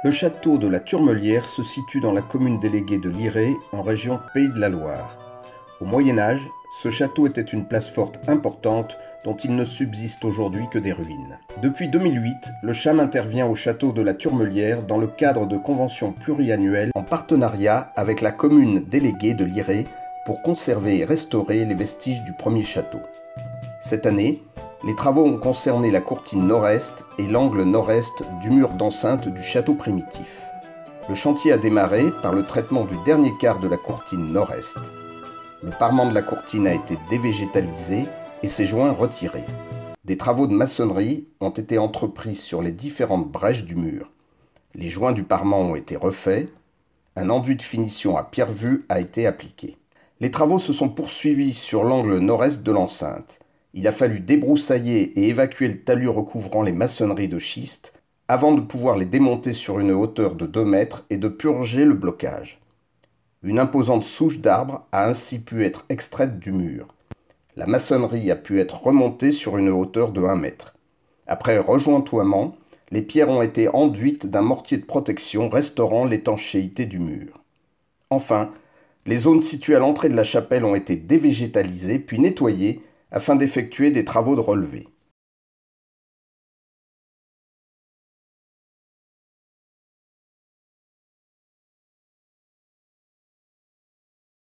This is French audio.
Le château de la Turmelière se situe dans la commune déléguée de Lirey, en région Pays de la Loire. Au Moyen Âge, ce château était une place forte importante dont il ne subsiste aujourd'hui que des ruines. Depuis 2008, le CHAM intervient au château de la Turmelière dans le cadre de conventions pluriannuelles en partenariat avec la commune déléguée de Lirey pour conserver et restaurer les vestiges du premier château. Cette année, les travaux ont concerné la courtine nord-est et l'angle nord-est du mur d'enceinte du château primitif. Le chantier a démarré par le traitement du dernier quart de la courtine nord-est. Le parement de la courtine a été dévégétalisé et ses joints retirés. Des travaux de maçonnerie ont été entrepris sur les différentes brèches du mur. Les joints du parement ont été refaits. Un enduit de finition à pierre vue a été appliqué. Les travaux se sont poursuivis sur l'angle nord-est de l'enceinte. Il a fallu débroussailler et évacuer le talus recouvrant les maçonneries de schiste avant de pouvoir les démonter sur une hauteur de 2 mètres et de purger le blocage. Une imposante souche d'arbre a ainsi pu être extraite du mur. La maçonnerie a pu être remontée sur une hauteur de 1 mètre. Après rejointoiement, les pierres ont été enduites d'un mortier de protection restaurant l'étanchéité du mur. Enfin, les zones situées à l'entrée de la chapelle ont été dévégétalisées puis nettoyées afin d'effectuer des travaux de relevé.